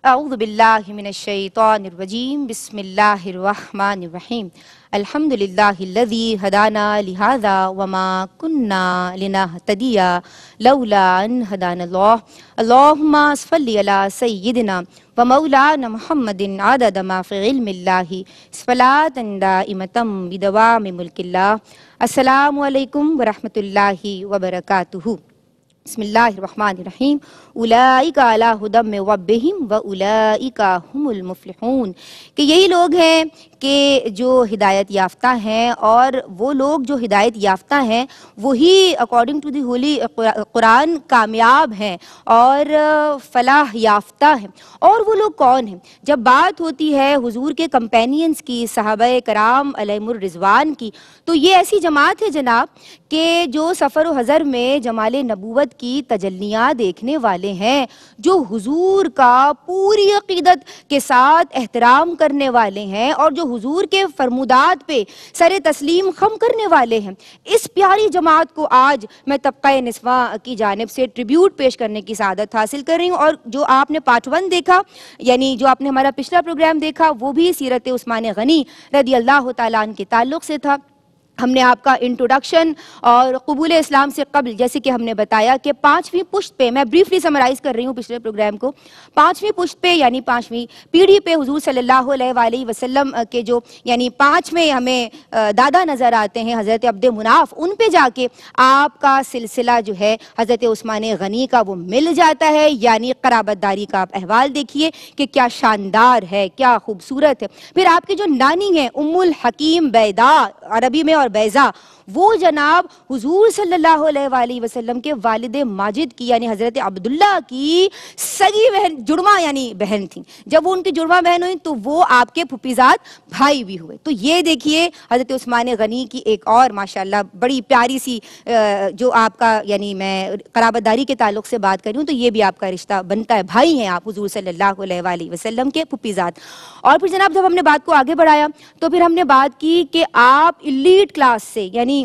اعوذ باللہ من الشیطان الرجیم بسم اللہ الرحمن الرحیم الحمدللہ الذی ہدانا لہذا وما کننا لنہتدی لولا ان ہدانا اللہ اللہم صلی علی سیدنا ومولانا محمد عدد ما فی علم اللہ صلاۃ دائمۃ بدوام ملک اللہ۔ السلام علیکم ورحمۃ اللہ وبرکاتہ۔ بسم اللہ الرحمن الرحیم اولئک علی ھدی من ربہم واولئک ھم المفلحون، کہ یہی لوگ ہیں کہ جو ہدایت یافتہ ہیں، اور وہ لوگ جو ہدایت یافتہ ہیں وہی اکارڈنگ ٹو دی ہولی قرآن کامیاب ہیں اور فلاح یافتہ ہیں۔ اور وہ لوگ کون ہیں؟ جب بات ہوتی ہے حضور کے کمپینینز کی، صحابہ کرام علیہم الرضوان کی، تو یہ ایسی جماعت ہے جناب کہ جو سفر و حضر میں جمال نبوت کی تجلیاں دیکھنے والے ہیں، جو حضور کا پوری عقیدت کے ساتھ احترام کرنے والے ہیں، اور جو حضور کے فرمودات پہ سر تسلیم خم کرنے والے ہیں۔ اس پیاری جماعت کو آج میں طبقہ نسواں کی جانب سے ٹریبیوٹ پیش کرنے کی سعادت حاصل کر رہی ہوں۔ اور جو آپ نے پارٹ 1 دیکھا، یعنی جو آپ نے ہمارا پچھلا پروگرام دیکھا، وہ بھی سیرت عثمان غنی رضی اللہ تعالیٰ عنہ کے تعلق سے تھا۔ ہم نے آپ کا انٹروڈکشن اور قبول اسلام سے قبل، جیسے کہ ہم نے بتایا کہ 5ویں پشت پہ، میں بریفلی سمرائز کر رہی ہوں پچھلے پروگرام کو، 5ویں پشت پہ یعنی 5ویں پیڑھی پہ حضور صلی اللہ علیہ وآلہ وسلم کے جو یعنی 5ویں ہمیں دادا نظر آتے ہیں، حضرت عبد مناف، ان پہ جا کے آپ کا سلسلہ جو ہے حضرت عثمان غنی کا وہ مل جاتا ہے۔ یعنی قرابت داری کا آپ احوال دیکھیے کہ کیا شاندار ہے، کیا خوبصورت ہے۔ پھر آپ کی جو نانی ہیں ام الحکیم بیضا، عربی میں اور بیضا، وہ جناب حضور صلی اللہ علیہ وآلہ وسلم کے والد ماجد کی یعنی حضرت عبداللہ کی سگی بہن، جڑواں یعنی بہن تھیں۔ جب وہ ان کی جڑواں بہن ہوئیں تو وہ آپ کے پھوپھیزاد بھائی بھی ہوئے۔ تو یہ دیکھیے حضرت عثمان غنی کی ایک اور ماشاءاللہ بڑی پیاری سی جو آپ کا یعنی میں قرابت داری کے تعلق سے بات کر رہی ہوں، تو یہ بھی آپ کا رشتہ بنتا ہے، بھائی ہیں آپ حضور صلی اللہ علیہ وآلہ وسلم کے پھوپھیزاد۔ اور پھر جناب جب ہم نے بات کو آگے بڑھایا تو پھر ہم نے بات کی کہ آپ ایلیٹ کلاس سے یعنی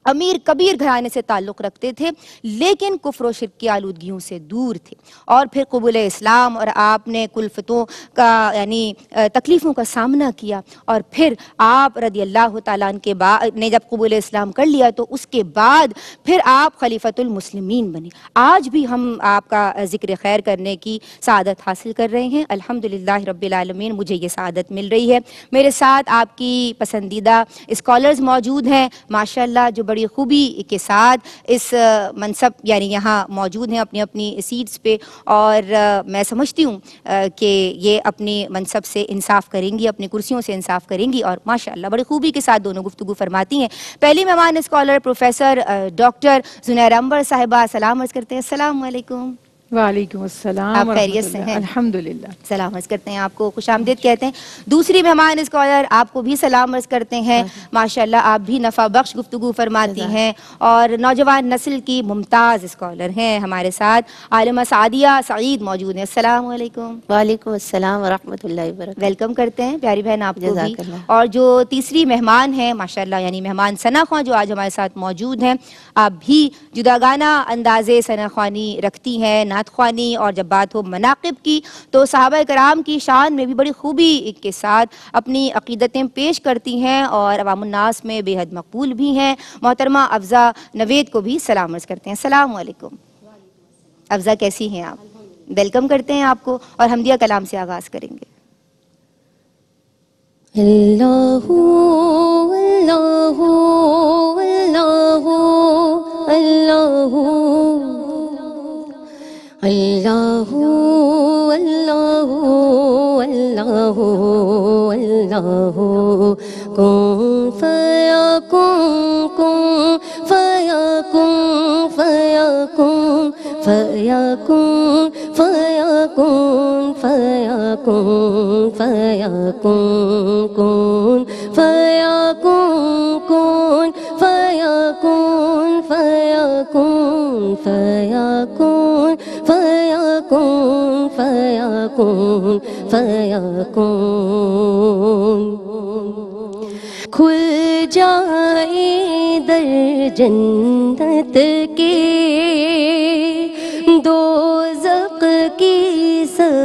امیر کبیر گھرانے سے تعلق رکھتے تھے، لیکن کفر و شرک کی آلودگیوں سے دور تھے۔ اور پھر قبول اسلام، اور آپ نے کلفتوں کا یعنی تکلیفوں کا سامنا کیا، اور پھر آپ رضی اللہ تعالیٰ عنہ کے بعد نے جب قبول اسلام کر لیا تو اس کے بعد پھر آپ خلیفۃ المسلمین بنے۔ آج بھی ہم آپ کا ذکر خیر کرنے کی سعادت حاصل کر رہے ہیں، الحمدللہ رب العالمین، مجھے یہ سعادت مل رہی ہے۔ میرے ساتھ آپ کی پسندیدہ اسکالرز موجود ہیں ماشاءاللہ، جو بڑی خوبی کے ساتھ اس منصب یعنی یہاں موجود ہیں اپنی اپنی سیٹس پہ، اور میں سمجھتی ہوں کہ یہ اپنی منصب سے انصاف کریں گی، اپنی کرسیوں سے انصاف کریں گی، اور ماشاءاللہ بڑی خوبی کے ساتھ دونوں گفتگو فرماتی ہیں۔ پہلی مہمان اسکالر پروفیسر ڈاکٹر زنیر انور صاحبہ، سلام عرض کرتے ہیں۔ السلام علیکم۔ وعلیکم السلام۔ آپ خیریت سے ہیں؟ الحمدللہ۔ سلام عرض کرتے ہیں، آپ کو خوش آمدید کہتے ہیں۔ دوسری مہمان اسکالر، آپ کو بھی سلام عرض کرتے ہیں، ماشاءاللہ آپ بھی نفع بخش گفتگو فرماتی ہیں، اور نوجوان نسل کی ممتاز اسکالر ہیں ہمارے ساتھ، عالمہ سعدیہ سعید موجود ہیں۔ السلام علیکم۔ وعلیکم السلام ورحمۃ اللہ وبرکاتہ۔ ویلکم کرتے ہیں پیاری بہن آپ کو بھی۔ اللہ۔ اور جو تیسری مہمان ہیں ماشاءاللہ یعنی مہمان ثنا خواں جو آج ہمارے ساتھ موجود ہیں، آپ بھی جداگانہ انداز ثنا خوانی رکھتی ہیں، نعت خوانی، اور جب بات ہو مناقب کی تو صحابہ کرام کی شان میں بھی بڑی خوبی کے ساتھ اپنی عقیدتیں پیش کرتی ہیں، اور عوام الناس میں بے حد مقبول بھی ہیں۔ محترمہ افضہ نوید کو بھی سلام عرض کرتے ہیں۔ السلام علیکم افضہ، کیسی ہیں آپ؟ ویلکم کرتے ہیں آپ کو، اور حمدیہ کلام سے آغاز کریں گے۔ اللہ اللہ اللہ اللہ اللہ اللہ اللہ اللہ کن فیکن کن فیکن فیکن فیکن فیکن فیکن فیکن کن فیکن کن فیکن فیکن فیکن فیکن فیکن فیکن کھل جائے در جنت کے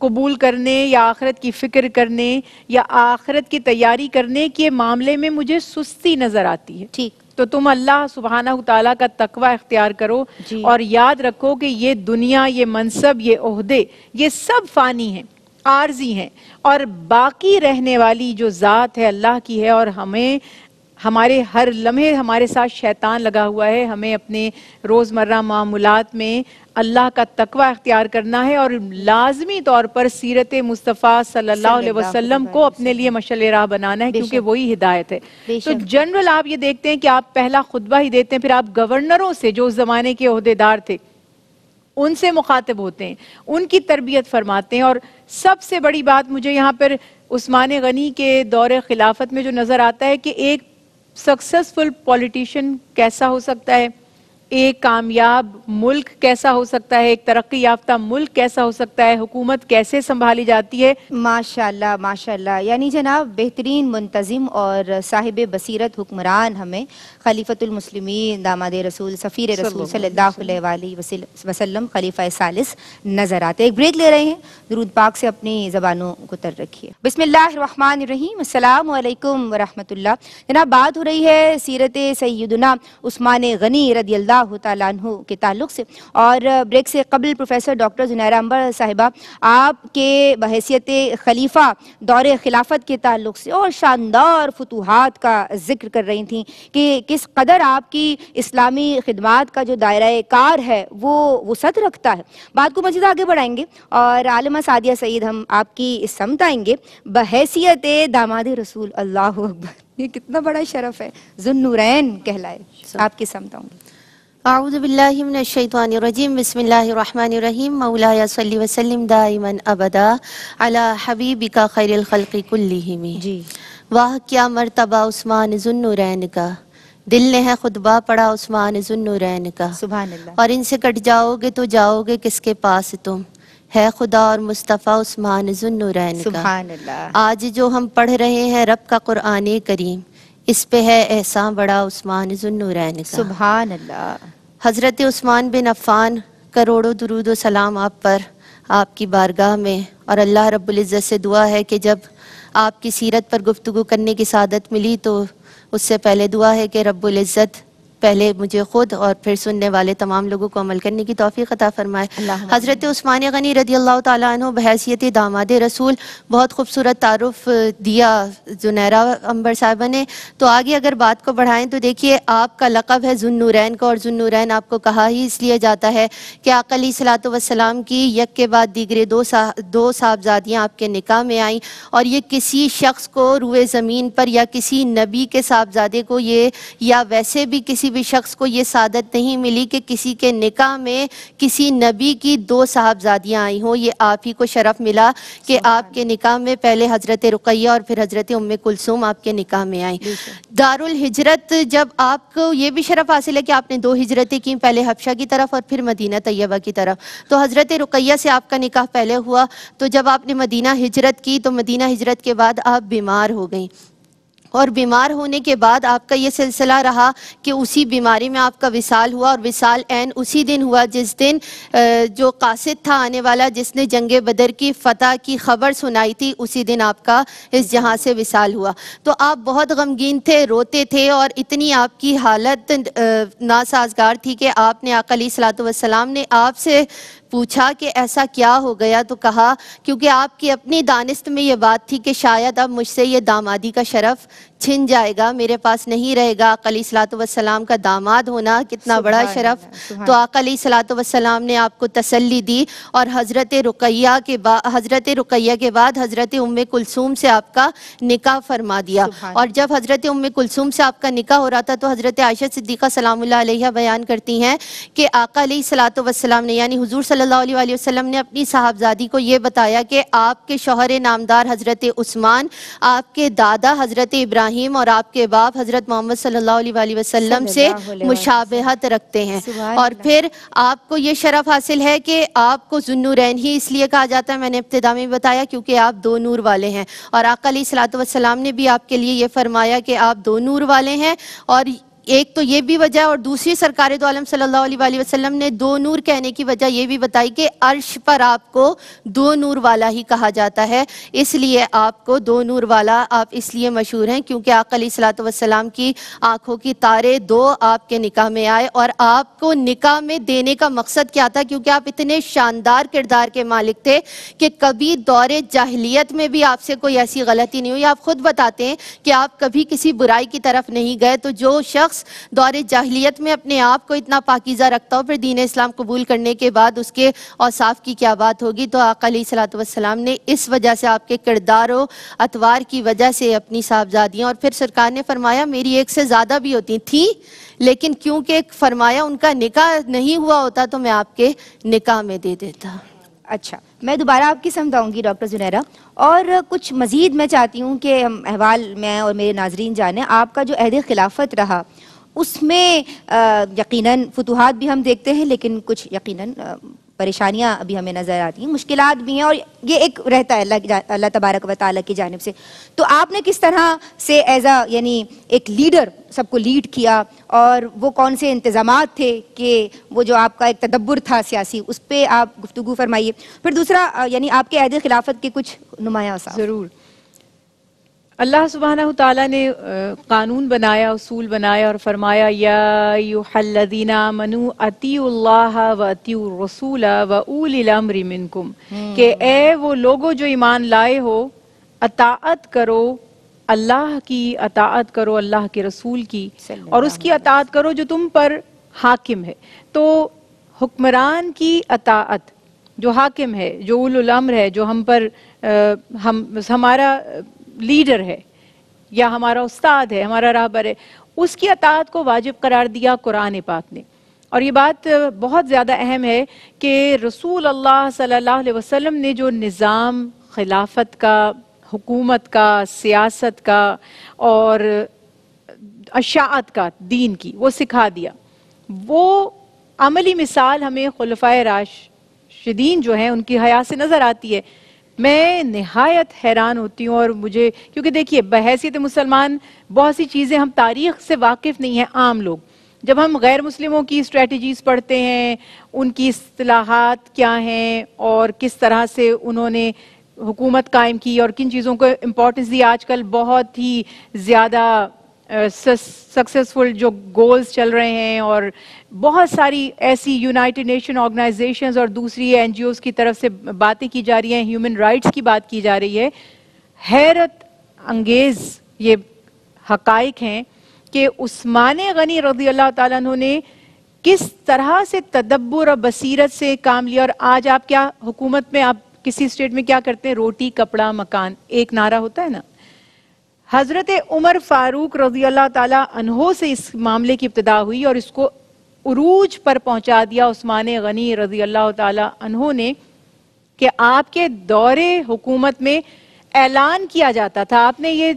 قبول کرنے یا آخرت کی فکر کرنے یا آخرت کی تیاری کرنے کے معاملے میں مجھے سستی نظر آتی ہے. ٹھیک. تو تم اللہ سبحانہ تعالیٰ کا تقوی اختیار کرو اور یاد رکھو کہ یہ دنیا، یہ منصب، یہ عہدے، یہ سب فانی ہیں، عارضی ہیں، اور باقی رہنے والی جو ذات ہے اللہ کی ہے. اور ہمیں ہمارے ہر لمحے ہمارے ساتھ شیطان لگا ہوا ہے. ہمیں اپنے روزمرہ معاملات میں اللہ کا تقوی اختیار کرنا ہے اور لازمی طور پر سیرت مصطفیٰ صلی اللہ علیہ وسلم کو اپنے لیے مشعل راہ بنانا ہے، کیونکہ وہی ہدایت ہے. تو جنرل آپ یہ دیکھتے ہیں کہ آپ پہلا خطبہ ہی دیتے ہیں، پھر آپ گورنروں سے جو اس زمانے کے عہدیدار تھے ان سے مخاطب ہوتے ہیں، ان کی تربیت فرماتے ہیں. اور سب سے بڑی بات مجھے یہاں پر عثمان غنی کے دور خلافت میں جو نظر آتا ہے کہ ایک سکسیسفل پولیٹیشین کیسا ہو سکتا ہے، ایک کامیاب ملک کیسا ہو سکتا ہے، ایک ترقی یافتہ ملک کیسا ہو سکتا ہے، حکومت کیسے سنبھالی جاتی ہے. ماشاءاللہ ماشاءاللہ. یعنی جناب بہترین منتظم اور صاحب بصیرت حکمران ہمیں خلیفۃ المسلمین داماد رسول سفیر رسول صلی اللہ علیہ وآلہ وسلم خلیفہ ثالث نظر آتے. ایک بریک لے رہے ہیں، درود پاک سے اپنی زبانوں کو تر رکھیے. بسم اللہ الرحمن الرحیم. السلام علیکم ورحمۃ اللہ. جناب بات ہو رہی ہے سیرت سیدنا عثمان غنی رضی اللہ تعالیٰ عنہ کے تعلق سے، اور بریک سے قبل پروفیسر ڈاکٹر زنیرہ انبر صاحبہ آپ کے بحیثیت خلیفہ دور خلافت کے تعلق سے اور شاندار فتوحات کا ذکر کر رہی تھیں کہ کس قدر آپ کی اسلامی خدمات کا جو دائرہ کار ہے وہ وسعت رکھتا ہے. بات کو مزید آگے بڑھائیں گے اور عالمہ سعدیہ سعید ہم آپ کی سمت آئیں گے بحیثیت داماد رسول. اللہ اکبر، یہ کتنا بڑا شرف ہے، ذو النورین کہلائے. آپ کی سمت آؤں گی. اعوذ باللہ من الشیطان الرجیم. بسم اللہ الرحمن الرحیم. مولایا صلی وسلم دائما ابدا علی حبیبک خیر الخلق کلہم. جی واہ کیا مرتبہ عثمان ذو النورین کا، دل نے ہے خطبہ پڑھا عثمان ذو النورین کا. سبحان اللہ. اور ان سے کٹ جاؤ گے تو جاؤ گے کس کے پاس تم، ہے خدا اور مصطفیٰ عثمان ذو النورین کا. سبحان اللہ. آج جو ہم پڑھ رہے ہیں رب کا قرآن کریم، اس پہ ہے احسان بڑا عثمان ذو النورین کا. سبحان اللہ. حضرت عثمان بن عفان، کروڑوں درود و سلام آپ پر، آپ کی بارگاہ میں. اور اللہ رب العزت سے دعا ہے کہ جب آپ کی سیرت پر گفتگو کرنے کی سعادت ملی تو اس سے پہلے دعا ہے کہ رب العزت پہلے مجھے خود اور پھر سننے والے تمام لوگوں کو عمل کرنے کی توفیق عطا فرمائے. حضرت عثمان غنی رضی اللہ تعالیٰ عنہ بحیثیت داماد رسول، بہت خوبصورت تعارف دیا زنیرہ انبر صاحبہ نے. تو آگے اگر بات کو بڑھائیں تو دیکھیے آپ کا لقب ہے ذو النورین کا، اور ذو النورین آپ کو کہا ہی اس لیے جاتا ہے کہ آقا علیہ الصلوۃ والسلام کی یک کے بعد دیگرے دو صاحبزادیاں آپ کے نکاح میں آئیں، اور یہ کسی شخص کو روئے زمین پر یا کسی نبی کے صاحبزادے کو یہ یا ویسے بھی کسی بھی شخص کو یہ سعادت نہیں ملی کہ کسی کے نکاح میں کسی نبی کی دو صاحبزادیاں آئی ہوں. یہ آپ ہی کو شرف ملا کہ آپ کے نکاح میں پہلے حضرت رقیہ اور پھر حضرت ام کلثوم آپ کے نکاح میں آئیں. دارالہجرت جب آپ کو یہ بھی شرف حاصل ہے کہ آپ نے دو ہجرتیں کی، پہلے حبشہ کی طرف اور پھر مدینہ طیبہ کی طرف. تو حضرت رقیہ سے آپ کا نکاح پہلے ہوا، تو جب آپ نے مدینہ ہجرت کی تو مدینہ ہجرت کے بعد آپ بیمار ہو گئیں، اور بیمار ہونے کے بعد آپ کا یہ سلسلہ رہا کہ اسی بیماری میں آپ کا وصال ہوا، اور وصال عین اسی دن ہوا جس دن جو قاصد تھا آنے والا، جس نے جنگ بدر کی فتح کی خبر سنائی تھی، اسی دن آپ کا اس جہاں سے وصال ہوا. تو آپ بہت غمگین تھے، روتے تھے، اور اتنی آپ کی حالت ناسازگار تھی کہ آپ نے آقا علیہ الصلوۃ والسلام نے آپ سے پوچھا کہ ایسا کیا ہو گیا. تو کہا کیونکہ آپ کی اپنی دانست میں یہ بات تھی کہ شاید اب مجھ سے یہ دامادی کا شرف چھن جائے گا، میرے پاس نہیں رہے گا. آقا علیہ الصلوۃ والسلام کا داماد ہونا کتنا بڑا شرف. تو آقا علیہ الصلوۃ والسلام نے آپ کو تسلی دی، اور حضرت رقیہ کے بعد حضرت ام کلثوم سے آپ کا نکاح فرما دیا. اور جب حضرت ام کلثوم سے آپ کا نکاح ہو رہا تھا تو حضرت عائشہ صدیقہ سلام اللہ علیہ بیان کرتی ہیں کہ آقا علیہ الصلوۃ والسلام نے یعنی حضور صلی اللہ علیہ وآلہ وسلم نے اپنی صاحبزادی کو یہ بتایا کہ آپ کے شوہر نامدار حضرت عثمان آپ کے دادا حضرت ابراہیم اور آپ کے باپ حضرت محمد صلی اللہ علیہ وآلہ وسلم سے مشابہت رکھتے ہیں. اور پھر آپ کو یہ شرف حاصل ہے کہ آپ کو ذو النورین ہی اس لیے کہا جاتا ہے، میں نے ابتدا میں بتایا، کیونکہ آپ دو نور والے ہیں. اور آقا علیہ الصلوۃ والسلام نے بھی آپ کے لیے یہ فرمایا کہ آپ دو نور والے ہیں. اور ایک تو یہ بھی وجہ اور دوسری سرکار دو عالم صلی اللہ علیہ وآلہ وسلم نے دو نور کہنے کی وجہ یہ بھی بتائی کہ عرش پر آپ کو دو نور والا ہی کہا جاتا ہے، اس لیے آپ کو دو نور والا آپ اس لیے مشہور ہیں کیونکہ آقا علیہ الصلوۃ والسلام کی آنکھوں کی تارے دو آپ کے نکاح میں آئے، اور آپ کو نکاح میں دینے کا مقصد کیا تھا؟ کیونکہ آپ اتنے شاندار کردار کے مالک تھے کہ کبھی دور جاہلیت میں بھی آپ سے کوئی ایسی غلطی نہیں ہوئی۔ آپ خود بتاتے ہیں کہ آپ کبھی کسی برائی کی طرف نہیں گئے، تو جو شخص دور جاہلیت میں اپنے آپ کو اتنا پاکیزہ رکھتا ہو، پھر دین اسلام قبول کرنے کے بعد اس کے اوصاف کی کیا بات ہوگی؟ تو آقا علیہ الصلوۃ والسلام نے اس وجہ سے آپ کے کردار و اطوار کی وجہ سے اپنی صاحبزادیاں، اور پھر سرکار نے فرمایا میری ایک سے زیادہ بھی ہوتی تھیں، لیکن کیونکہ فرمایا ان کا نکاح نہیں ہوا ہوتا تو میں آپ کے نکاح میں دے دیتا۔ اچھا، میں دوبارہ آپ کی سمجھ آؤں گی ڈاکٹر زنیرہ، اور کچھ مزید میں چاہتی ہوں کہ ہم احوال میں اور میرے ناظرین جانیں۔ آپ کا جو عہد خلافت رہا اس میں یقیناً فتوحات بھی ہم دیکھتے ہیں، لیکن کچھ یقیناً پریشانیاں بھی ہمیں نظر آتی ہیں، مشکلات بھی ہیں، اور یہ ایک رہتا ہے اللہ تبارک و تعالیٰ کی جانب سے۔ تو آپ نے کس طرح سے یعنی ایک لیڈر سب کو لیڈ کیا، اور وہ کون سے انتظامات تھے کہ وہ جو آپ کا ایک تدبر تھا سیاسی، اس پہ آپ گفتگو فرمائیے۔ پھر دوسرا یعنی آپ کے عہد خلافت کے کچھ نمایاں اوصاف۔ ضرور۔ اللہ سبحانہ تعالیٰ نے قانون بنایا، اصول بنایا اور فرمایا یا ایھا الذین آمنوا اطیعوا اللہ واطیعوا الرسول واولی الامر منکم، کہ اے وہ لوگوں جو ایمان لائے ہو، اطاعت کرو اللہ کی، اطاعت کرو اللہ کے رسول کی، اور اس کی اطاعت کرو جو تم پر حاکم ہے۔ تو حکمران کی اطاعت، جو حاکم ہے، جو اولو الامر ہے، جو ہم پر ہمارا لیڈر ہے یا ہمارا استاد ہے، ہمارا راہبر ہے، اس کی اطاعت کو واجب قرار دیا قرآن پاک نے۔ اور یہ بات بہت زیادہ اہم ہے کہ رسول اللہ صلی اللہ علیہ وسلم نے جو نظام خلافت کا، حکومت کا، سیاست کا اور اشاعت کا دین کی وہ سکھا دیا، وہ عملی مثال ہمیں خلفائے راشدین جو ہیں ان کی حیات سے نظر آتی ہے۔ میں نہایت حیران ہوتی ہوں، اور مجھے کیونکہ دیکھیے بحیثیت مسلمان بہت سی چیزیں ہم تاریخ سے واقف نہیں ہیں عام لوگ۔ جب ہم غیر مسلموں کی اسٹریٹجیز پڑھتے ہیں، ان کی اصطلاحات کیا ہیں اور کس طرح سے انہوں نے حکومت قائم کی اور کن چیزوں کو امپورٹنس دی، آج کل بہت ہی زیادہ سکسیسفل جو گولز چل رہے ہیں، اور بہت ساری ایسی یونائٹڈ نیشن آرگنائزیشنز اور دوسری این جی اوز کی طرف سے باتیں کی جا رہی ہیں، ہیومن رائٹس کی بات کی جا رہی ہے۔ حیرت انگیز یہ حقائق ہیں کہ عثمان غنی رضی اللہ تعالیٰ عنہ نے کس طرح سے تدبر اور بصیرت سے کام لیا، اور آج آپ کیا حکومت میں، آپ کسی اسٹیٹ میں کیا کرتے ہیں؟ روٹی کپڑا مکان، ایک نعرہ ہوتا ہے نا۔ حضرت عمر فاروق رضی اللہ تعالیٰ عنہ سے اس معاملے کی ابتدا ہوئی، اور اس کو عروج پر پہنچا دیا عثمان غنی رضی اللہ تعالیٰ عنہ نے، کہ آپ کے دور حکومت میں اعلان کیا جاتا تھا، آپ نے یہ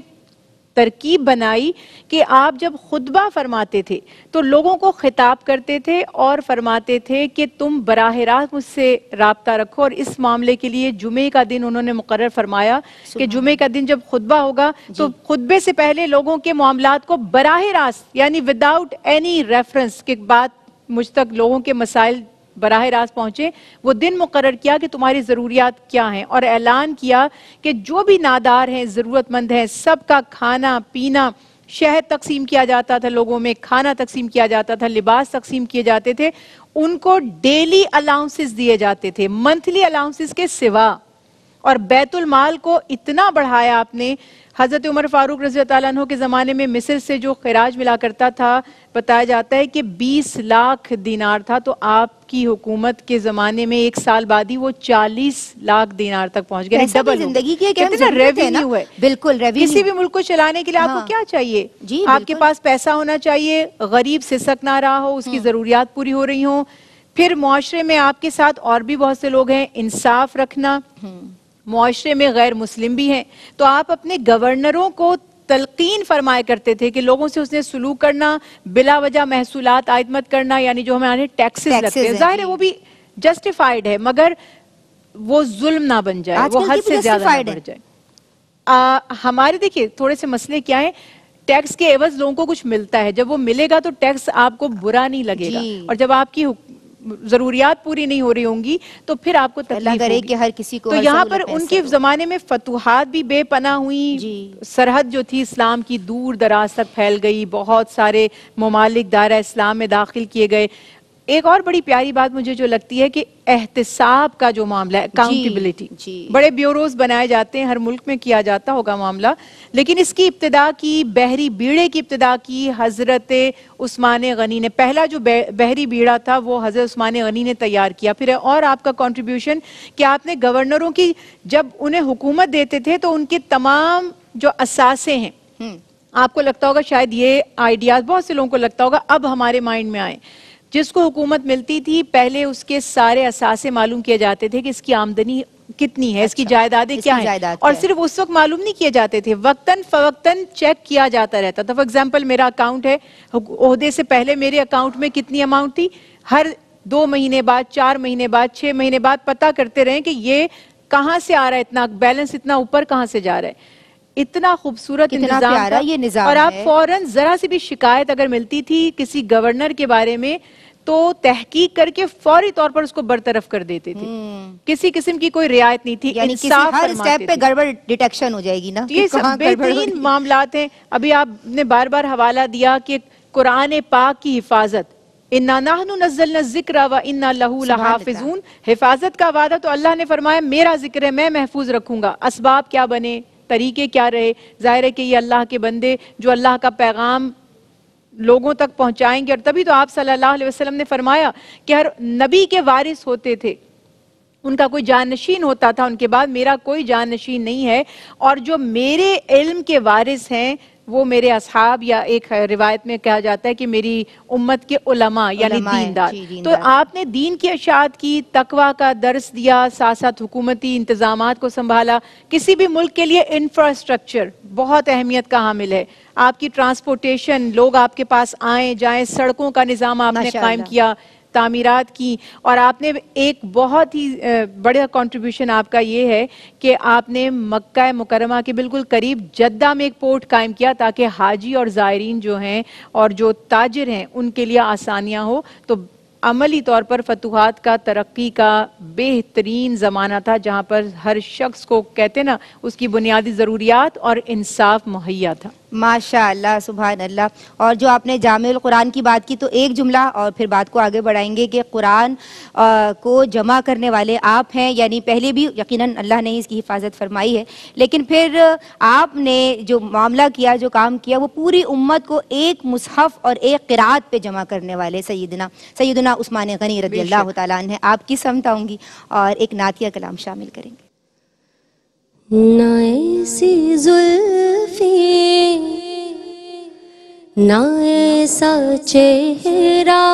ترکیب بنائی کہ آپ جب خطبہ فرماتے تھے تو لوگوں کو خطاب کرتے تھے اور فرماتے تھے کہ تم براہ راست مجھ سے رابطہ رکھو، اور اس معاملے کے لیے جمعے کا دن انہوں نے مقرر فرمایا کہ جمعے کا دن جب خطبہ ہوگا تو خطبے سے پہلے لوگوں کے معاملات کو براہ راست، یعنی وداؤٹ اینی ریفرنس کے بعد مجھ تک لوگوں کے مسائل براہ راست پہنچے، وہ دن مقرر کیا کہ تمہاری ضروریات کیا ہیں، اور اعلان کیا کہ جو بھی نادار ہیں، ضرورت مند ہیں، سب کا کھانا پینا، شہد تقسیم کیا جاتا تھا، لوگوں میں کھانا تقسیم کیا جاتا تھا، لباس تقسیم کیے جاتے تھے، ان کو ڈیلی الاؤنسز دیے جاتے تھے، منتھلی الاؤنسز کے سوا، اور بیت المال کو اتنا بڑھایا آپ نے۔ حضرت عمر فاروق رضی اللہ عنہ کے زمانے میں مصر سے جو خراج ملا کرتا تھا بتایا جاتا ہے کہ 20 لاکھ دینار تھا، تو آپ کی حکومت کے زمانے میں ایک سال بعد ہی وہ 40 لاکھ دینار تک پہنچ گیا، ڈبل زندگی کی ایک اہم کتنا ضرورت ہے نا۔ ریونیو ہے۔ بالکل ریونیو، کسی بھی ملک کو چلانے کے لیے آپ کو کیا چاہیے؟ آپ کے پاس پیسہ ہونا چاہیے، غریب سسک نہ رہا ہو، اس کی ضروریات پوری ہو رہی ہوں، پھر معاشرے میں آپ کے ساتھ اور بھی بہت سے لوگ ہیں، انصاف رکھنا، معاشرے میں غیر مسلم بھی ہیں، تو آپ اپنے گورنروں کو تلقین فرمایا کرتے تھے کہ لوگوں سے اس نے سلوک کرنا، بلا وجہ محصولات عائد مت کرنا، یعنی جو ہمارے ٹیکسز لگتے ہیں، ظاہر ہے وہ بھی جسٹیفائیڈ ہے، مگر وہ ظلم نہ بن جائے، وہ حد سے زیادہ نہ بڑھ جائے۔ ہمارے دیکھیے تھوڑے سے مسئلے کیا ہیں، ٹیکس کے عوض لوگوں کو کچھ ملتا ہے. جب وہ ملے گا تو ٹیکس آپ کو برا نہیں لگے گا, اور جب آپ کی ضروریات پوری نہیں ہو رہی ہوں گی تو پھر آپ کو تکلیف کرے ہوگی. کہ ہر کسی کو تو یہاں پر ان کے زمانے میں فتوحات بھی بے پناہ ہوئی, سرحد جو تھی اسلام کی دور دراز تک پھیل گئی, بہت سارے ممالک دائرہ اسلام میں داخل کیے گئے. ایک اور بڑی پیاری بات مجھے جو لگتی ہے کہ احتساب کا جو معاملہ ہے, اکاؤنٹیبلٹی, بڑے بیوروز بنائے جاتے ہیں, ہر ملک میں کیا جاتا ہوگا معاملہ, لیکن اس کی ابتدا کی, بحری بیڑے کی ابتدا کی حضرت عثمان غنی نے. پہلا جو بحری بیڑا تھا وہ حضرت عثمان غنی نے تیار کیا. پھر اور آپ کا کنٹریبیوشن کہ آپ نے گورنروں کی, جب انہیں حکومت دیتے تھے تو ان کے تمام جو اثاثے ہیں, آپ کو لگتا ہوگا شاید یہ آئیڈیاز بہت سے لوگوں کو لگتا ہوگا اب ہمارے مائنڈ میں آئے. جس کو حکومت ملتی تھی پہلے اس کے سارے اثاثے معلوم کیے جاتے تھے کہ اس کی آمدنی کتنی ہے, اس کی جائیدادیں کیا ہیں, اور صرف اس وقت معلوم نہیں کیے جاتے تھے, وقتاً فوقتاً چیک کیا جاتا رہتا تھا. فار ایگزامپل میرا اکاؤنٹ ہے, عہدے سے پہلے میرے اکاؤنٹ میں کتنی اماؤنٹ تھی, ہر 2 مہینے بعد, 4 مہینے بعد, 6 مہینے بعد پتہ کرتے رہیں کہ یہ کہاں سے آ رہا ہے, اتنا بیلنس اتنا اوپر کہاں سے جا رہا ہے. اتنا خوبصورت نظام تھا. یہ نظام اور آپ فوراً ذرا سی بھی شکایت اگر ملتی تھی کسی گورنر کے بارے میں تو تحقیق کر کے فوری طور پر اس کو برطرف کر دیتے تھے. کسی قسم کی کوئی رعایت نہیں تھی, یعنی ہر اسٹیپ پہ گڑبڑ ڈیٹیکشن ہو جائے گی نا. یہ سب بہترین معاملات ہیں. ابھی آپ نے بار بار حوالہ دیا کہ قرآن پاک کی حفاظت, اِنَّا نَحْنُ نَزَّلْنَا الذِّكْرَ وَإِنَّا لَهُ لَحَافِظُونَ. حفاظت کا وعدہ تو اللہ نے فرمایا میرا ذکر ہے, میں محفوظ رکھوں گا. اسباب کیا بنے, طریقے کیا رہے, ظاہر ہے کہ یہ اللہ کے بندے جو اللہ کا پیغام لوگوں تک پہنچائیں گے. اور تبھی تو آپ صلی اللہ علیہ وسلم نے فرمایا کہ ہر نبی کے وارث ہوتے تھے, ان کا کوئی جانشین ہوتا تھا ان کے بعد, میرا کوئی جانشین نہیں ہے, اور جو میرے علم کے وارث ہیں وہ میرے اصحاب, یا ایک روایت میں کہا جاتا ہے کہ میری امت کے علماء یعنی دیندار. تو آپ نے دین کی اشاعت کی, تقوی کا درس دیا, ساتھ ساتھ حکومتی انتظامات کو سنبھالا. کسی بھی ملک کے لیے انفراسٹرکچر بہت اہمیت کا حامل ہے. آپ کی ٹرانسپورٹیشن, لوگ آپ کے پاس آئیں جائیں, سڑکوں کا نظام آپ نے قائم کیا, تعمیرات کی. اور آپ نے ایک بہت ہی بڑا کنٹریبیوشن آپ کا یہ ہے کہ آپ نے مکہ مکرمہ کے بالکل قریب جدہ میں ایک پورٹ قائم کیا تاکہ حاجی اور زائرین جو ہیں اور جو تاجر ہیں ان کے لیے آسانیاں ہو. تو عملی طور پر فتوحات کا, ترقی کا بہترین زمانہ تھا جہاں پر ہر شخص کو کہتے نا اس کی بنیادی ضروریات اور انصاف مہیا تھا. ماشاء اللہ, سبحان اللہ. اور جو آپ نے جامع القرآن کی بات کی تو ایک جملہ اور پھر بات کو آگے بڑھائیں گے کہ قرآن کو جمع کرنے والے آپ ہیں, یعنی پہلے بھی یقیناً اللہ نے اس کی حفاظت فرمائی ہے, لیکن پھر آپ نے جو معاملہ کیا, جو کام کیا, وہ پوری امت کو ایک مصحف اور ایک قرات پہ جمع کرنے والے سیدنا عثمان غنی رضی اللہ تعالیٰ عنہ. آپ کی سمت آؤں گی اور ایک نعتیہ کلام شامل کریں گے. نہ ایسی زلفیں, نہ ایسا چہرہ,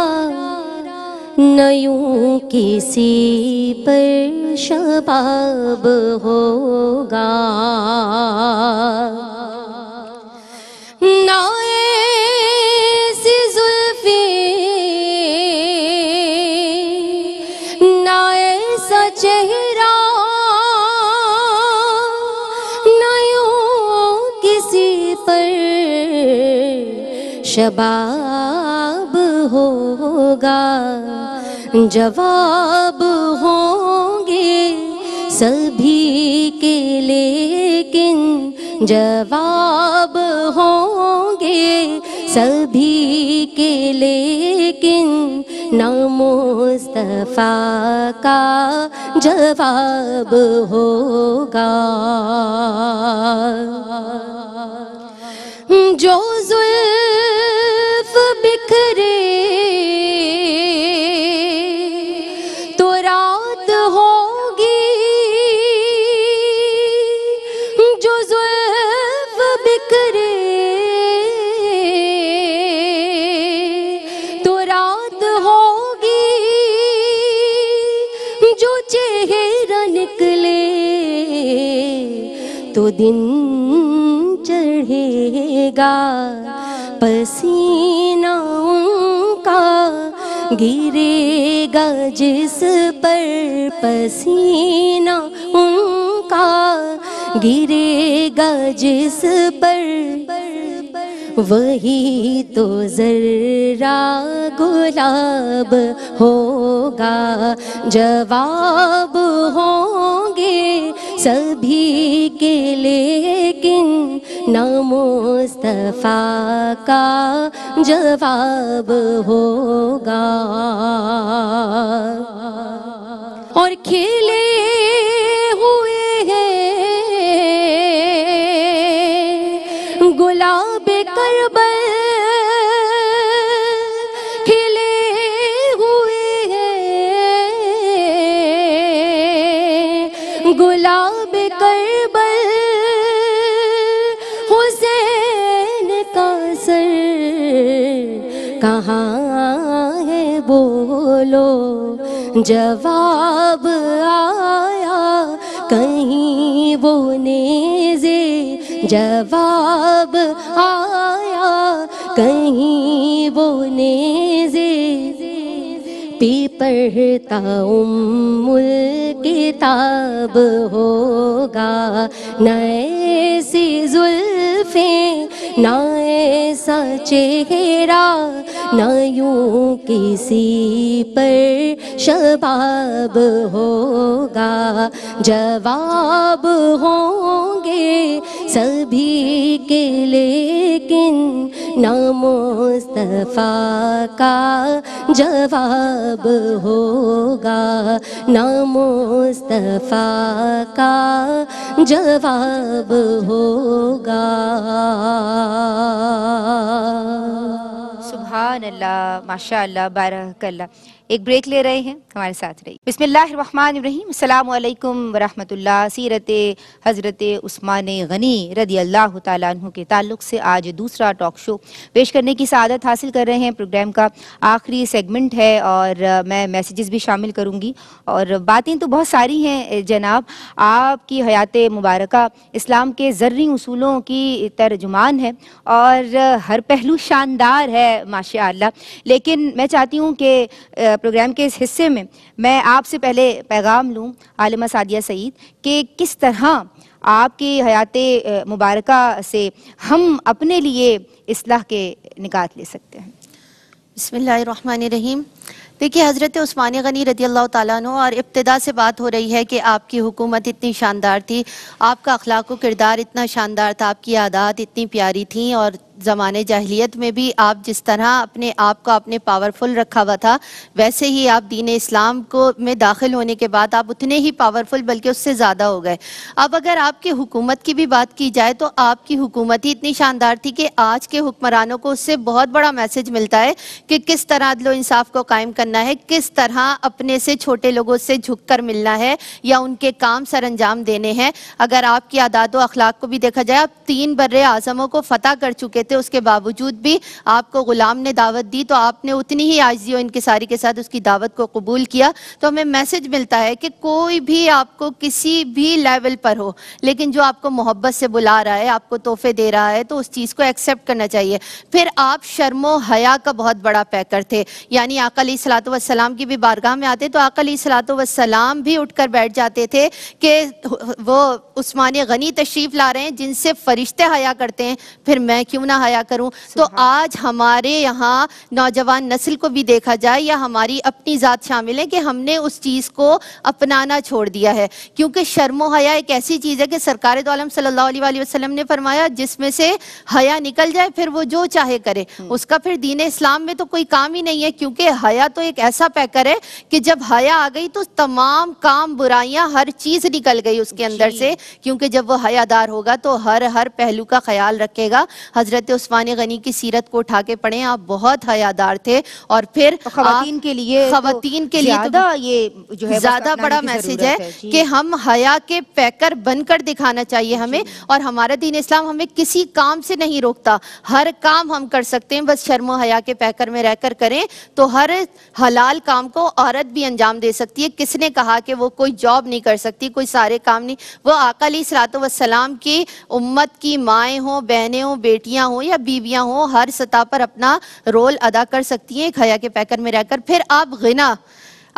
نہ یوں کسی پر شباب ہوگا, نہ ایسی زلفیں, نہ ایسا چہرہ, شباب ہوگا. جواب ہوں گے سبھی کے لیکن جواب ہوں گے سبھی کے لیکن نہ مصطفیٰ کا جواب ہوگا. جو زلف بکھرے تو رات ہوگی, جو زلف بکھرے تو رات ہوگی, جو چہرہ نکلے تو دن چڑھے گا. پسینہ ان کا گرے گا جس پر, پسینہ ان کا گرے گا جس پر, وہی تو ذرہ گلاب ہوگا، جواب ہوں گے سبھی کے لیکن نہ مصطفیٰ کا جواب ہوگا۔ اور کھلے ہوئے ہیں گلاب کربل، کھلے ہوئے ہیں گلاب کربل، حسین کا سر کہاں ہے بولو، جواب آیا کہیں وہ نیزے، جواب آیا کہیں وہ نیزے، پی پڑھتا الکتاب ہوگا، نہ ایسی زلفیں نہ ایسا چہرہ، نہ یوں کسی پر شباب ہوگا، جواب ہوں گے سبھی کے لیکن نہ مصطفیٰ کا جواب ہوگا، نہ مصطفیٰ کا جواب ہوگا۔ سبحان اللہ، ماشاء اللہ، بارک اللہ۔ ایک بریک لے رہے ہیں، ہمارے ساتھ رہی۔ بسم اللہ الرحمن الرحیم، السلام علیکم ورحمۃ اللہ۔ سیرت حضرت عثمان غنی رضی اللہ تعالیٰ عنہ کے تعلق سے آج دوسرا ٹاک شو پیش کرنے کی سعادت حاصل کر رہے ہیں۔ پروگرام کا آخری سیگمنٹ ہے اور میں میسیجز بھی شامل کروں گی، اور باتیں تو بہت ساری ہیں جناب۔ آپ کی حیات مبارکہ اسلام کے زرعی اصولوں کی ترجمان ہے اور ہر پہلو شاندار ہے ماشاء اللہ، لیکن میں چاہتی ہوں کہ پروگرام کے اس حصے میں میں آپ سے پہلے پیغام لوں عالمہ سعدیہ سعید کہ کس طرح آپ کی حیات مبارکہ سے ہم اپنے لیے اصلاح کے نکات لے سکتے ہیں۔ بسم اللہ الرحمن الرحیم۔ دیکھیے حضرت عثمان غنی رضی اللہ تعالیٰ عنہ، اور ابتدا سے بات ہو رہی ہے کہ آپ کی حکومت اتنی شاندار تھی، آپ کا اخلاق و کردار اتنا شاندار تھا، آپ کی عادات اتنی پیاری تھیں، اور زمانے جاہلیت میں بھی آپ جس طرح اپنے آپ کو اپنے پاورفل رکھا ہوا تھا، ویسے ہی آپ دین اسلام کو میں داخل ہونے کے بعد آپ اتنے ہی پاورفل بلکہ اس سے زیادہ ہو گئے۔ اب اگر آپ کی حکومت کی بھی بات کی جائے تو آپ کی حکومت ہی اتنی شاندار تھی کہ آج کے حکمرانوں کو اس سے بہت بڑا میسج ملتا ہے کہ کس طرح عدل و انصاف کو قائم کرنا ہے، کس طرح اپنے سے چھوٹے لوگوں سے جھک کر ملنا ہے یا ان کے کام سر انجام دینے ہیں۔ اگر آپ کی عادات و اخلاق کو بھی دیکھا جائے، آپ 3 بر اعظموں کو فتح کر چکے تھے، اس کے باوجود بھی آپ کو غلام نے دعوت دی تو آپ نے اتنی ہی عاجزی و انکساری کے ساتھ اس کی دعوت کو قبول کیا۔ تو ہمیں میسج ملتا ہے کہ کوئی بھی آپ کو کسی بھی لیول پر ہو، لیکن جو آپ کو محبت سے بلا رہا ہے، آپ کو تحفے دے رہا ہے، تو اس چیز کو ایکسیپٹ کرنا چاہیے۔ پھر آپ شرم و حیا کا بہت بڑا پیکر تھے، یعنی آقا علیہ الصلوۃ والسلام کی بھی بارگاہ میں آتے تو آقا علیہ الصلوۃ والسلام بھی اٹھ کر بیٹھ جاتے تھے کہ وہ عثمان غنی تشریف لا رہے ہیں جن سے فرشتے حیا کرتے ہیں، پھر میں کیوں نہ حیا کروں۔ تو آج ہمارے یہاں نوجوان نسل کو بھی دیکھا جائے یا ہماری اپنی ذات شامل ہے کہ ہم نے اس چیز کو اپنانا چھوڑ دیا ہے، کیونکہ شرم و حیا ایک ایسی چیز ہے کہ سرکار دو عالم صلی اللہ علیہ وآلہ وسلم نے فرمایا جس میں سے حیا نکل جائے پھر وہ جو چاہے کرے، اس کا پھر دین اسلام میں تو کوئی کام ہی نہیں ہے، کیونکہ حیا تو ایک ایسا پیکر ہے کہ جب حیا آ گئی تو تمام کام برائیاں ہر چیز نکل گئی اس کے اندر سے، کیونکہ جب وہ حیا دار ہوگا تو ہر پہلو کا خیال رکھے گا۔ حضرت عثمان غنی کی سیرت کو اٹھا کے پڑھیں، آپ بہت حیا دار تھے، اور پھر خواتین کے لیے زیادہ یہ جو ہے زیادہ بڑا میسج ہے کہ ہم حیا کے پیکر بن کر دکھانا چاہیے ہمیں، اور ہمارا دین اسلام ہمیں کسی کام سے نہیں روکتا، ہر کام ہم کر سکتے ہیں، بس شرم و حیا کے پیکر میں رہ کر کریں تو ہر حلال کام کو عورت بھی انجام دے سکتی ہے۔ کس نے کہا کہ وہ کوئی جاب نہیں کر سکتی، کوئی سارے کام نہیں؟ وہ آقا علیہ الصلوۃ والسلام کی امت کی مائیں ہوں، بہنیں ہوں، بیٹیاں ہوں یا بیویاں ہوں، ہر سطح پر اپنا رول ادا کر سکتی ہیں ایک حیا کے پیکر میں رہ کر۔ پھر آپ غنا،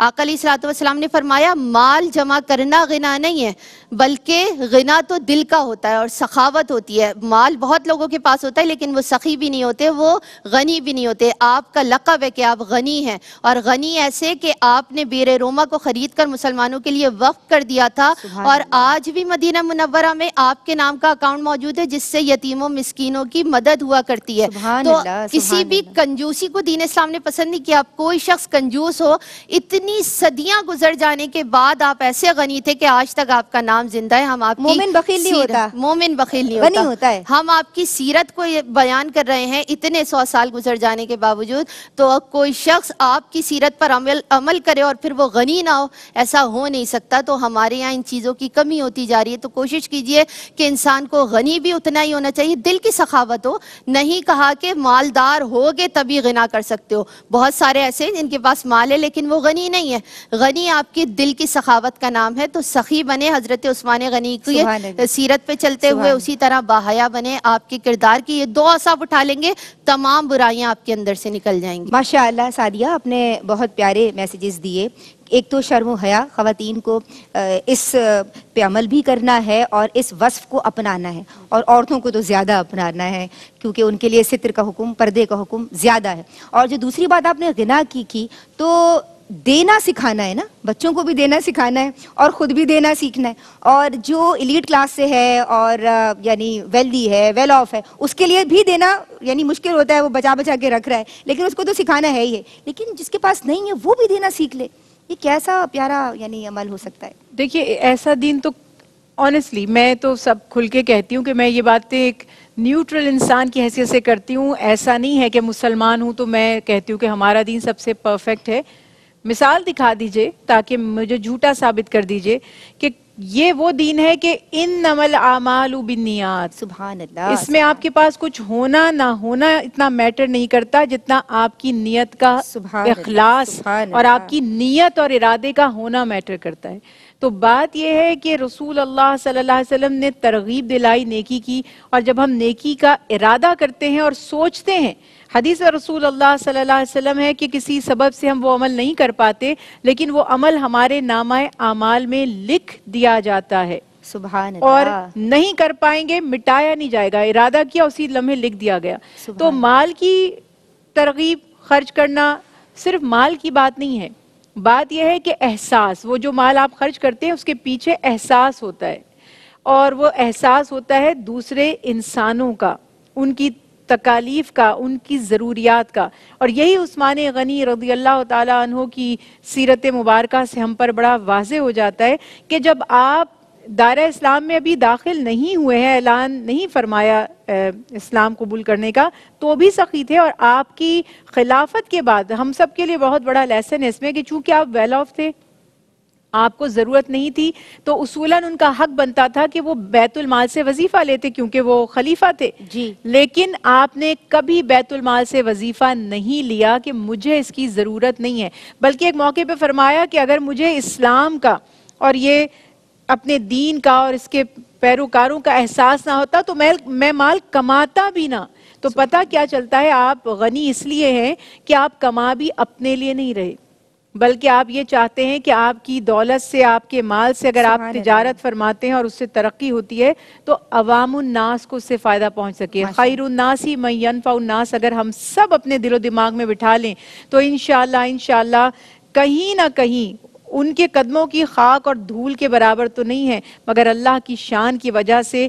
آقا علیہ الصلوۃ والسلام نے فرمایا مال جمع کرنا غنا نہیں ہے، بلکہ غنا تو دل کا ہوتا ہے اور سخاوت ہوتی ہے۔ مال بہت لوگوں کے پاس ہوتا ہے لیکن وہ سخی بھی نہیں ہوتے، وہ غنی بھی نہیں ہوتے۔ آپ کا لقب ہے کہ آپ غنی ہیں، اور غنی ایسے کہ آپ نے بیر روما کو خرید کر مسلمانوں کے لیے وقف کر دیا تھا، اور آج بھی مدینہ منورہ میں آپ کے نام کا اکاؤنٹ موجود ہے جس سے یتیموں مسکینوں کی مدد ہوا کرتی ہے۔ تو کسی بھی کنجوسی کو دین اسلام نے پسند نہیں کیا۔ کوئی شخص کنجوس ہو، اتنی صدیاں گزر جانے کے بعد آپ ایسے غنی تھے کہ آج تک آپ کا نام زندہ ہے۔ ہم آپ کی مومن بخیل نہیں ہوتا، مومن بخیل نہیں غنی ہوتا ہے۔ ہم آپ کی سیرت کو بیان کر رہے ہیں اتنے 100 سال گزر جانے کے باوجود۔ تو کوئی شخص آپ کی سیرت پر عمل کرے اور پھر وہ غنی نہ ہو، ایسا ہو نہیں سکتا۔ تو ہمارے یہاں ان چیزوں کی کمی ہوتی جا رہی ہے۔ تو کوشش کیجئے کہ انسان کو غنی بھی اتنا ہی ہونا چاہیے، دل کی سخاوت ہو۔ نہیں کہا کہ مالدار ہوگے تبھی غنا کر سکتے ہو، بہت سارے ایسے ہیں جن کے پاس مال ہے لیکن وہ غنی نہیں ہے۔ غنی آپ کی دل کی سخاوت کا نام ہے۔ تو سخی بنے، حضرت عثمان غنی کی سیرت پہ چلتے ہوئے اسی طرح باحیا بنے، آپ کے کردار کی یہ 2 اصاب اٹھا لیں گے، تمام برائیاں آپ کے اندر سے نکل جائیں گی۔ ماشاءاللہ سعدیہ، آپ نے بہت پیارے میسیجز دیے۔ ایک تو شرم و حیا، خواتین کو اس پہ عمل بھی کرنا ہے اور اس وصف کو اپنانا ہے، اور عورتوں کو تو زیادہ اپنانا ہے کیونکہ ان کے لیے ستر کا حکم، پردے کا حکم زیادہ ہے۔ اور جو دوسری بات آپ نے غنا کی تو دینا سکھانا ہے نا، بچوں کو بھی دینا سکھانا ہے اور خود بھی دینا سیکھنا ہے۔ اور جو ایلیٹ کلاس سے ہے اور یعنی ویلدی ہے، ویل آف ہے، اس کے لیے بھی دینا یعنی مشکل ہوتا ہے، وہ بچا بچا کے رکھ رہا ہے، لیکن اس کو تو سکھانا ہے ہی ہے۔ لیکن جس کے پاس نہیں ہے وہ بھی دینا سیکھ لے، یہ کیسا پیارا یعنی عمل ہو سکتا ہے؟ دیکھیے ایسا دین تو آنیسٹلی میں تو سب کھل کے کہتی ہوں کہ میں یہ باتیں ایک نیوٹرل انسان کی حیثیت سے کرتی ہوں۔ ایسا نہیں ہے کہ مسلمان ہوں تو میں کہتی ہوں کہ ہمارا دین سب سے پرفیکٹ ہے۔ مثال دکھا دیجئے تاکہ مجھے جھوٹا ثابت کر دیجئے کہ یہ وہ دین ہے کہ انما الاعمال بالنیات۔ سبحان اللہ۔ اس میں آپ کے پاس کچھ ہونا نہ ہونا اتنا میٹر نہیں کرتا جتنا آپ کی نیت کا اخلاص اور آپ کی نیت اور ارادے کا ہونا میٹر کرتا ہے۔ تو بات یہ ہے کہ رسول اللہ صلی اللہ علیہ وسلم نے ترغیب دلائی نیکی کی، اور جب ہم نیکی کا ارادہ کرتے ہیں اور سوچتے ہیں، حدیث رسول اللہ صلی اللہ علیہ وسلم ہے کہ کسی سبب سے ہم وہ عمل نہیں کر پاتے لیکن وہ عمل ہمارے نامہ اعمال میں لکھ دیا جاتا ہے، سبحان اللہ، اور نہیں کر پائیں گے، مٹایا نہیں جائے گا، ارادہ کیا اسی لمحے لکھ دیا گیا۔ تو مال کی ترغیب خرچ کرنا صرف مال کی بات نہیں ہے، بات یہ ہے کہ احساس، وہ جو مال آپ خرچ کرتے ہیں اس کے پیچھے احساس ہوتا ہے، اور وہ احساس ہوتا ہے دوسرے انسانوں کا، ان کی تکالیف کا، ان کی ضروریات کا۔ اور یہی عثمان غنی رضی اللہ تعالیٰ عنہ کی سیرت مبارکہ سے ہم پر بڑا واضح ہو جاتا ہے کہ جب آپ دائرہ اسلام میں ابھی داخل نہیں ہوئے ہیں، اعلان نہیں فرمایا اسلام قبول کرنے کا، تو بھی سخی تھے، اور آپ کی خلافت کے بعد ہم سب کے لیے بہت بڑا لیسن ہے اس میں کہ چونکہ آپ ویل آف تھے، آپ کو ضرورت نہیں تھی، تو اصولاً ان کا حق بنتا تھا کہ وہ بیت المال سے وظیفہ لیتے کیونکہ وہ خلیفہ تھے جی۔ لیکن آپ نے کبھی بیت المال سے وظیفہ نہیں لیا کہ مجھے اس کی ضرورت نہیں ہے، بلکہ ایک موقع پہ فرمایا کہ اگر مجھے اسلام کا اور یہ اپنے دین کا اور اس کے پیروکاروں کا احساس نہ ہوتا تو میں مال کماتا بھی نہ۔ تو پتہ کیا چلتا ہے، آپ غنی اس لیے ہیں کہ آپ کما بھی اپنے لیے نہیں رہے، بلکہ آپ یہ چاہتے ہیں کہ آپ کی دولت سے، آپ کے مال سے اگر آپ تجارت فرماتے ہیں اور اس سے ترقی ہوتی ہے تو عوام الناس کو اس سے فائدہ پہنچ سکے۔ خیر الناس من ینفع الناس اگر ہم سب اپنے دل و دماغ میں بٹھا لیں تو انشاءاللہ کہیں نہ کہیں ان کے قدموں کی خاک اور دھول کے برابر تو نہیں ہے، مگر اللہ کی شان کی وجہ سے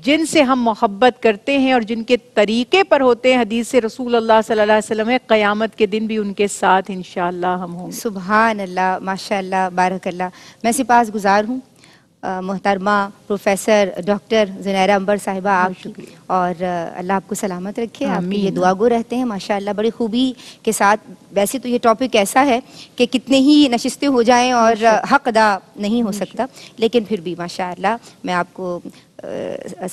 جن سے ہم محبت کرتے ہیں اور جن کے طریقے پر ہوتے ہیں، حدیث سے رسول اللہ صلی اللہ علیہ وسلم ہے قیامت کے دن بھی ان کے ساتھ انشاءاللہ ہم ہوں گے۔ سبحان اللہ، ماشاءاللہ، بارک اللہ۔ میں سپاس گزار ہوں محترمہ پروفیسر ڈاکٹر زنیرہ انبر صاحبہ آپ کی، اور اللہ آپ کو سلامت رکھے، آپ کے یہ دعا گو رہتے ہیں ماشاءاللہ بڑی خوبی کے ساتھ۔ ویسے تو یہ ٹاپک ایسا ہے کہ کتنے ہی نشستیں ہو جائیں اور حق ادا نہیں ہو سکتا، لیکن پھر بھی ماشاءاللہ میں آپ کو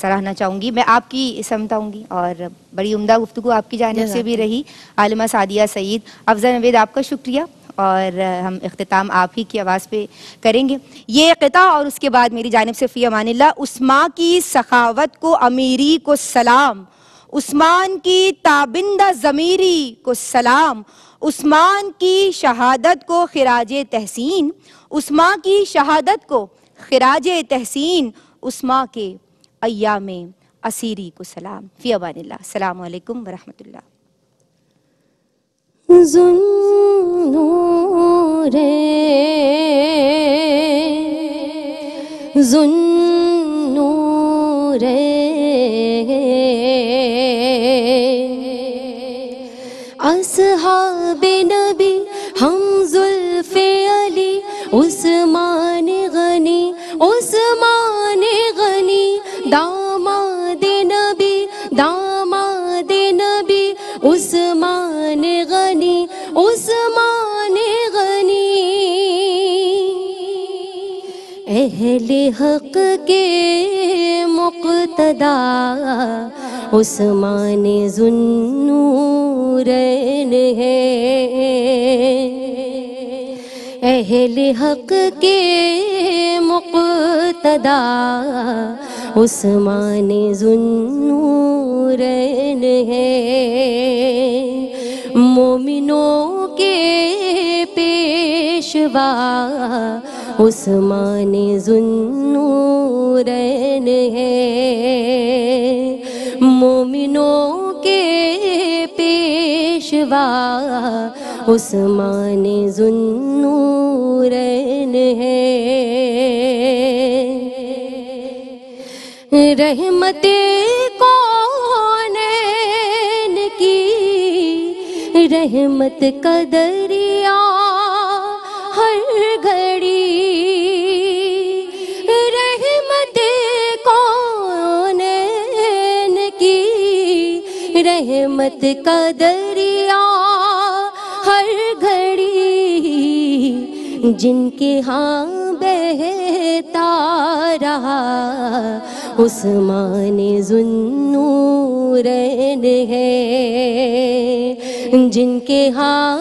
سراہنا چاہوں گی، میں آپ کی سمتاؤں گی، اور بڑی عمدہ گفتگو آپ کی جانب سے بھی رہی۔ عالمہ سعدیہ سعید، افضل نوید آپ کا شکریہ، اور ہم اختتام آپ ہی کی آواز پہ کریں گے یہ قطعہ، اور اس کے بعد میری جانب سے فی امان اللہ۔ عثماں کی سخاوت کو، امیری کو سلام، عثمان کی تابندہ ضمیری کو سلام، عثمان کی شہادت کو خراج تحسین، عثمان کی شہادت کو خراج تحسین، عثمان کے ایام اسیری کو سلام۔ فی امان اللہ، السلام علیکم ورحمۃ اللہ۔ اصحاب نبی ہم زلف علی، عثمان غنی، عثمان غنی، داماد نبی، داماد نبی، عثمان غنی، عثمان غنی، اہل حق کے مقتدا عثمان ذوالنورین ہے، اہل حق کے مقتدا عثمان ذوالنورین ہے، مومنوں کے پیشوا عثمان ذوالنورین ہے، مومنوں کے پیشوا عثمان ذوالنورین ہے، رحمت کونین کی رحمت کا دریا ہر گھڑی، رحمت کونین کی رحمت کا دریا ہر گھڑی، جن کے ہاں بہتا رہا عثمان ذوالنورین ہے، جن کے ہاں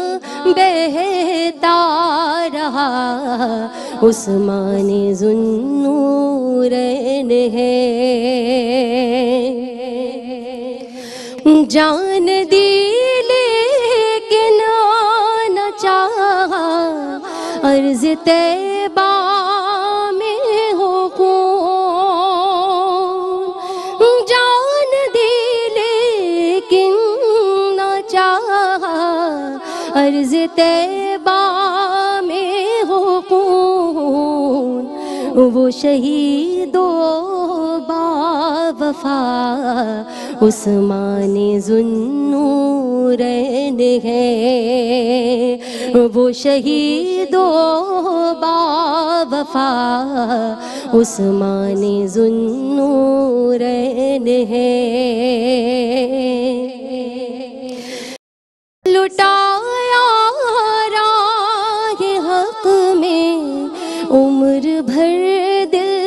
بہتا رہا عثمان ذوالنورین ہے، جان دی لیکن نہ چاہا، عرض طیبہ میں ہو خون، جان دی لیکن نہ چاہا، عرض طیبہ میں ہو خون، وہ شہید و باوفا عثمان ذوالنورین ہے، وہ شہید و باوفا عثمان ذوالنورین ہے، لٹایا راہ حق میں عمر بھر دل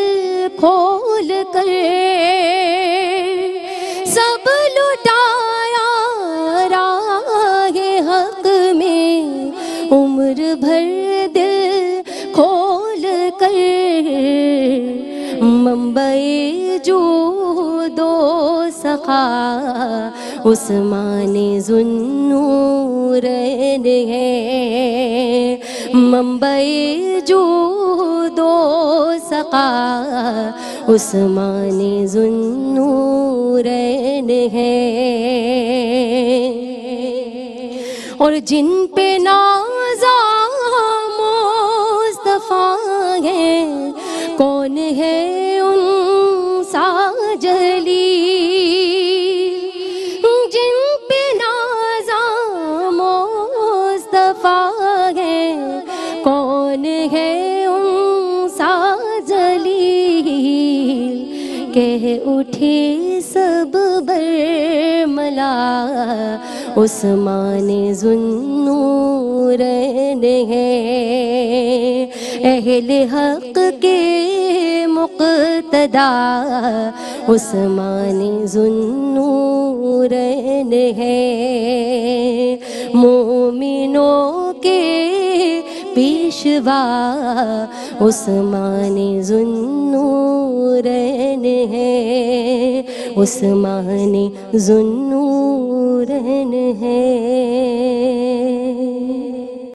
کھول کر، سب لٹایا راہ حق میں عمر بھر دل کھول کر، منبع جود و سخا عثمان ذوالنورین ہے، منبع جود و سخا عثمان ذوالنورین ہے، اور جن پہ نازا مصطفیٰ ہے، کون ہے ان سا جلی، جن پہ نازا مصطفیٰ ہے، کون ہے ان سا جلی، کہہ اٹھے سب برملا عثمان ذوالنورین ہے، اہل حق کے مقتدا عثمان ذوالنورین ہے، مومنوں کے پیشوا عثمان ذوالنورین ہے، عثمان ذوالنورین ہے